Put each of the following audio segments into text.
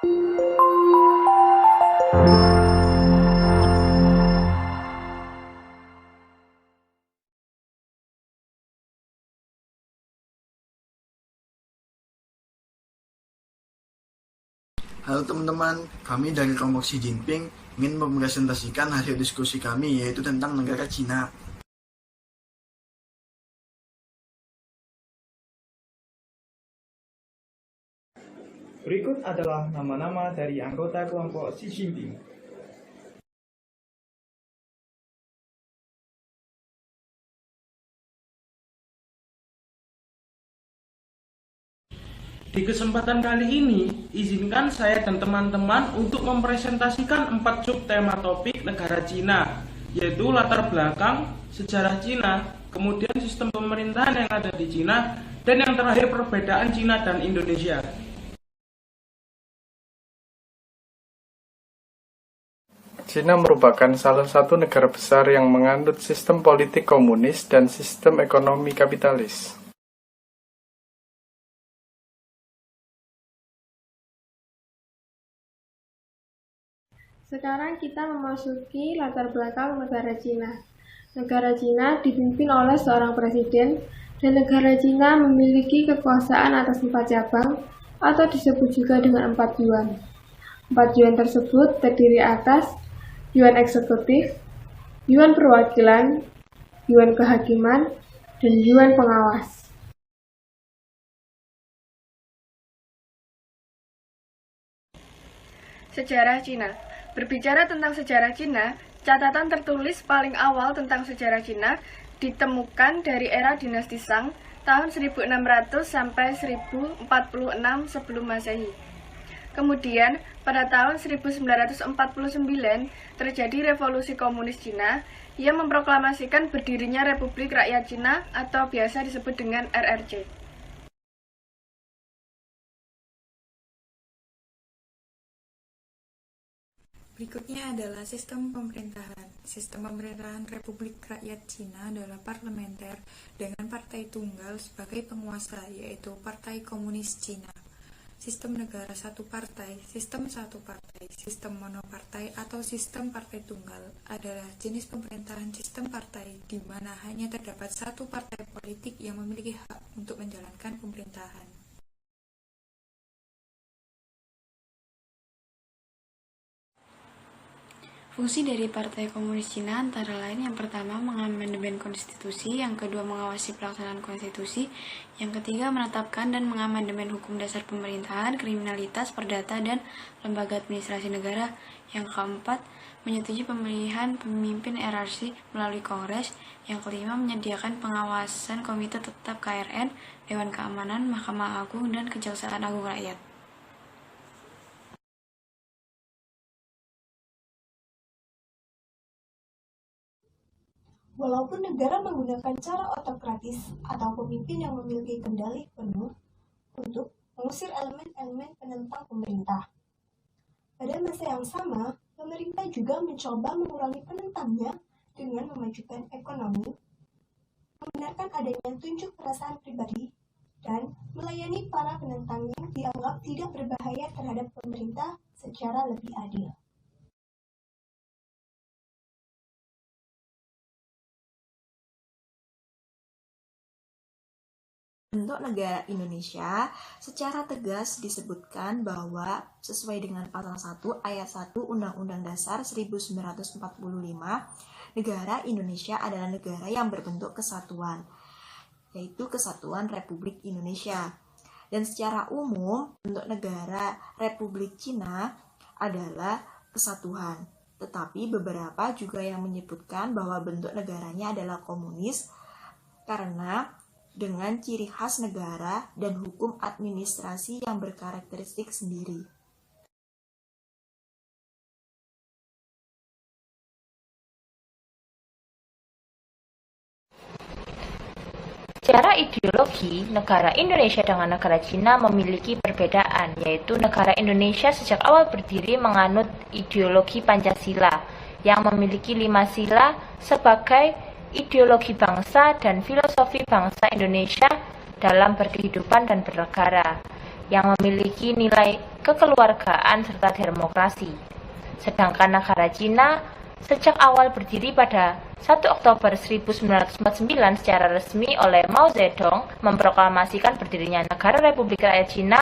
Halo teman-teman, kami dari kelompok Xi Jinping ingin mempresentasikan hasil diskusi kami, yaitu tentang negara Cina. Berikut adalah nama-nama dari anggota kelompok Xi Jinping. Di kesempatan kali ini, izinkan saya dan teman-teman untuk mempresentasikan 4 subtema topik negara Cina, yaitu latar belakang, sejarah Cina, kemudian sistem pemerintahan yang ada di Cina, dan yang terakhir perbedaan Cina dan Indonesia. Cina merupakan salah satu negara besar yang menganut sistem politik komunis dan sistem ekonomi kapitalis. Sekarang kita memasuki latar belakang negara Cina. Negara Cina dipimpin oleh seorang presiden, dan negara Cina memiliki kekuasaan atas 4 cabang, atau disebut juga dengan 4 yuan. 4 yuan tersebut terdiri atas yuan eksekutif, yuan perwakilan, yuan kehakiman, dan yuan pengawas. Sejarah Cina. Berbicara tentang sejarah Cina, catatan tertulis paling awal tentang sejarah Cina ditemukan dari era dinasti Shang tahun 1600 sampai 1046 sebelum Masehi. Kemudian, pada tahun 1949 terjadi revolusi komunis Cina yang memproklamasikan berdirinya Republik Rakyat Cina atau biasa disebut dengan RRC. Berikutnya adalah sistem pemerintahan. Sistem pemerintahan Republik Rakyat Cina adalah parlementer dengan partai tunggal sebagai penguasa, yaitu Partai Komunis Cina. Sistem negara satu partai, sistem monopartai atau sistem partai tunggal adalah jenis pemerintahan sistem partai di mana hanya terdapat satu partai politik yang memiliki hak untuk menjalankan pemerintahan. Fungsi dari Partai Komunis Cina antara lain yang pertama mengamandemen konstitusi, yang kedua mengawasi pelaksanaan konstitusi, yang ketiga menetapkan dan mengamandemen hukum dasar pemerintahan, kriminalitas, perdata, dan lembaga administrasi negara, yang keempat menyetujui pemilihan pemimpin RRC melalui Kongres, yang kelima menyediakan pengawasan Komite Tetap KRN, Dewan Keamanan, Mahkamah Agung, dan Kejaksaan Agung Rakyat. Walaupun negara menggunakan cara otokratis atau pemimpin yang memiliki kendali penuh untuk mengusir elemen-elemen penentang pemerintah. Pada masa yang sama, pemerintah juga mencoba mengurangi penentangnya dengan memajukan ekonomi, membenarkan adanya tunjuk perasaan pribadi, dan melayani para penentang yang dianggap tidak berbahaya terhadap pemerintah secara lebih adil. Bentuk negara Indonesia secara tegas disebutkan bahwa sesuai dengan pasal 1 ayat 1 Undang-Undang Dasar 1945, negara Indonesia adalah negara yang berbentuk kesatuan, yaitu Kesatuan Republik Indonesia. Dan secara umum, bentuk negara Republik Cina adalah kesatuan. Tetapi beberapa juga yang menyebutkan bahwa bentuk negaranya adalah komunis karena dengan ciri khas negara dan hukum administrasi yang berkarakteristik sendiri. Secara ideologi, negara Indonesia dengan negara Cina memiliki perbedaan, yaitu negara Indonesia sejak awal berdiri menganut ideologi Pancasila yang memiliki 5 sila sebagai ideologi bangsa dan filosofi bangsa Indonesia dalam berkehidupan dan bernegara, yang memiliki nilai kekeluargaan, serta demokrasi. Sedangkan negara Cina sejak awal berdiri pada 1 Oktober 1949 secara resmi oleh Mao Zedong memproklamasikan berdirinya Negara Republik Rakyat Cina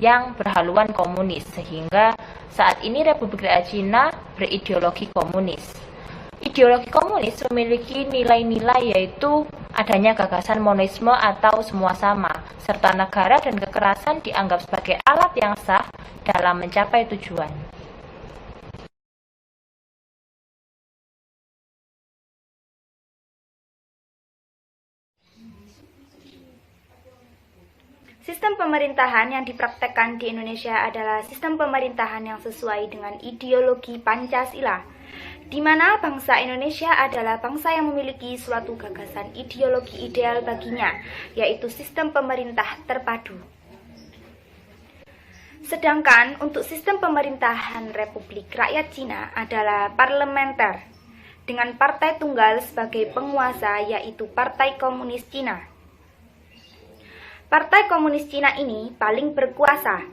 yang berhaluan komunis, sehingga saat ini Republik Rakyat Cina berideologi komunis. Ideologi komunis memiliki nilai-nilai yaitu adanya gagasan monisme atau semua sama, serta negara dan kekerasan dianggap sebagai alat yang sah dalam mencapai tujuan. Sistem pemerintahan yang dipraktekkan di Indonesia adalah sistem pemerintahan yang sesuai dengan ideologi Pancasila, di mana bangsa Indonesia adalah bangsa yang memiliki suatu gagasan ideologi ideal baginya, yaitu sistem pemerintah terpadu. Sedangkan untuk sistem pemerintahan Republik Rakyat Cina adalah parlementer, dengan partai tunggal sebagai penguasa, yaitu Partai Komunis Cina. Partai Komunis Cina ini paling berkuasa.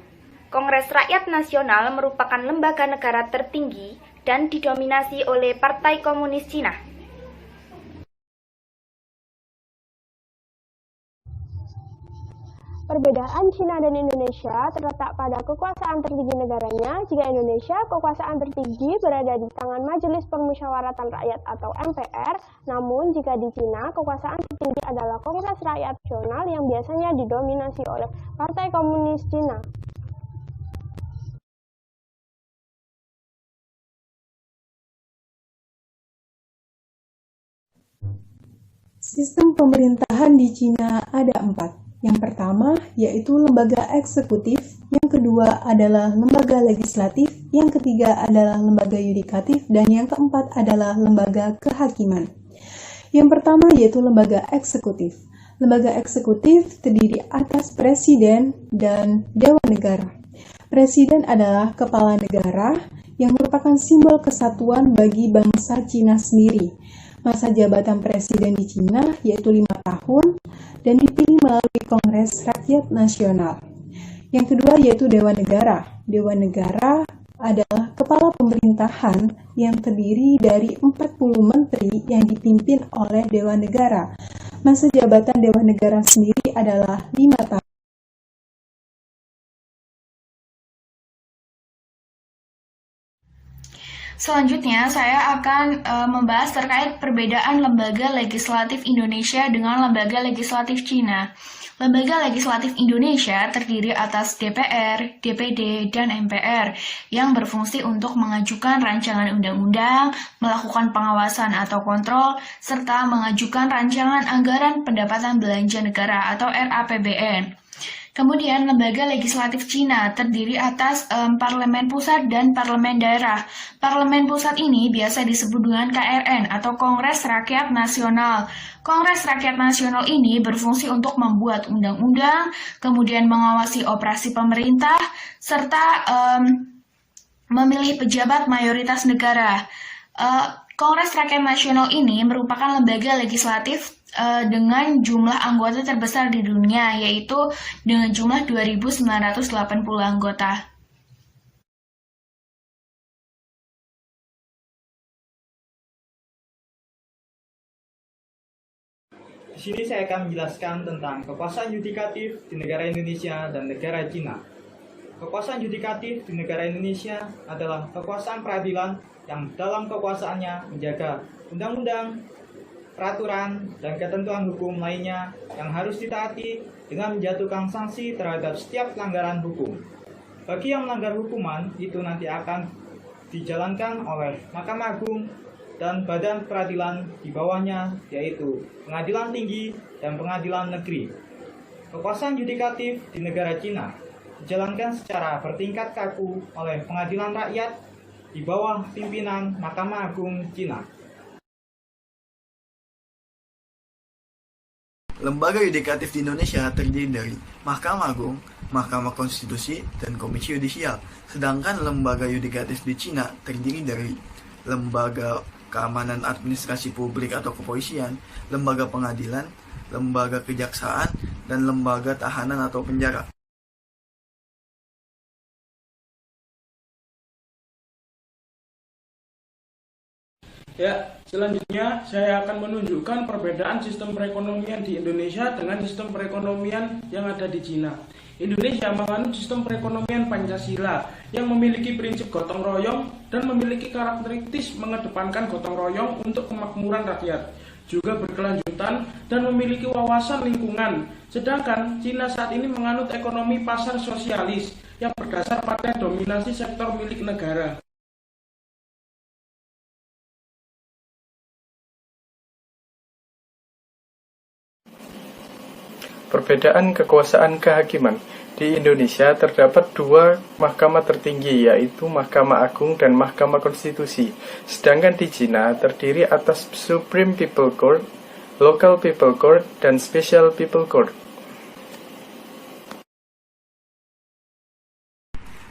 Kongres Rakyat Nasional merupakan lembaga negara tertinggi dan didominasi oleh Partai Komunis Cina. Perbedaan Cina dan Indonesia terletak pada kekuasaan tertinggi negaranya. Jika Indonesia, kekuasaan tertinggi berada di tangan Majelis Permusyawaratan Rakyat atau MPR. Namun, jika di Cina, kekuasaan tertinggi adalah Kongres Rakyat Nasional yang biasanya didominasi oleh Partai Komunis Cina. Sistem pemerintahan di Cina ada 4. Yang pertama yaitu lembaga eksekutif, yang kedua adalah lembaga legislatif, yang ketiga adalah lembaga yudikatif, dan yang keempat adalah lembaga kehakiman. Yang pertama yaitu lembaga eksekutif. Lembaga eksekutif terdiri atas presiden dan dewan negara. Presiden adalah kepala negara yang merupakan simbol kesatuan bagi bangsa Cina sendiri. Masa jabatan presiden di Cina yaitu 5 tahun dan dipilih melalui Kongres Rakyat Nasional. Yang kedua yaitu Dewan Negara. Dewan Negara adalah kepala pemerintahan yang terdiri dari 40 menteri yang dipimpin oleh Dewan Negara. Masa jabatan Dewan Negara sendiri adalah 5 tahun. Selanjutnya, saya akan membahas terkait perbedaan lembaga legislatif Indonesia dengan lembaga legislatif Cina. Lembaga legislatif Indonesia terdiri atas DPR, DPD, dan MPR yang berfungsi untuk mengajukan rancangan undang-undang, melakukan pengawasan atau kontrol, serta mengajukan rancangan anggaran pendapatan belanja negara atau RAPBN. Kemudian, lembaga legislatif Cina terdiri atas parlemen pusat dan parlemen daerah. Parlemen pusat ini biasa disebut dengan KRN atau Kongres Rakyat Nasional. Kongres Rakyat Nasional ini berfungsi untuk membuat undang-undang, kemudian mengawasi operasi pemerintah, serta memilih pejabat mayoritas negara. Kongres Rakyat Nasional ini merupakan lembaga legislatif dengan jumlah anggota terbesar di dunia, yaitu dengan jumlah 2.980 anggota. Di sini saya akan menjelaskan tentang kekuasaan yudikatif di negara Indonesia dan negara Cina. Kekuasaan yudikatif di negara Indonesia adalah kekuasaan peradilan yang dalam kekuasaannya menjaga undang-undang, peraturan, dan ketentuan hukum lainnya yang harus ditaati dengan menjatuhkan sanksi terhadap setiap pelanggaran hukum. Bagi yang melanggar hukuman, itu nanti akan dijalankan oleh Mahkamah Agung dan badan peradilan di bawahnya, yaitu Pengadilan Tinggi dan Pengadilan Negeri. Kekuasaan yudikatif di negara Cina dijalankan secara bertingkat kaku oleh Pengadilan Rakyat di bawah pimpinan Mahkamah Agung Cina. Lembaga yudikatif di Indonesia terdiri dari Mahkamah Agung, Mahkamah Konstitusi, dan Komisi Yudisial. Sedangkan lembaga yudikatif di Cina terdiri dari Lembaga Keamanan Administrasi Publik atau Kepolisian, Lembaga Pengadilan, Lembaga Kejaksaan, dan Lembaga Tahanan atau Penjara. Ya, selanjutnya saya akan menunjukkan perbedaan sistem perekonomian di Indonesia dengan sistem perekonomian yang ada di Cina. Indonesia menganut sistem perekonomian Pancasila yang memiliki prinsip gotong royong dan memiliki karakteristik mengedepankan gotong royong untuk kemakmuran rakyat, juga berkelanjutan dan memiliki wawasan lingkungan. Sedangkan Cina saat ini menganut ekonomi pasar sosialis yang berdasar pada dominasi sektor milik negara. Perbedaan kekuasaan kehakiman. Di Indonesia terdapat dua mahkamah tertinggi, yaitu Mahkamah Agung dan Mahkamah Konstitusi. Sedangkan di Cina terdiri atas Supreme People Court, Local People Court, dan Special People Court.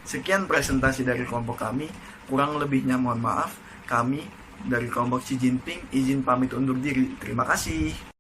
Sekian presentasi dari kelompok kami, kurang lebihnya mohon maaf. Kami dari kelompok Xi Jinping izin pamit undur diri. Terima kasih.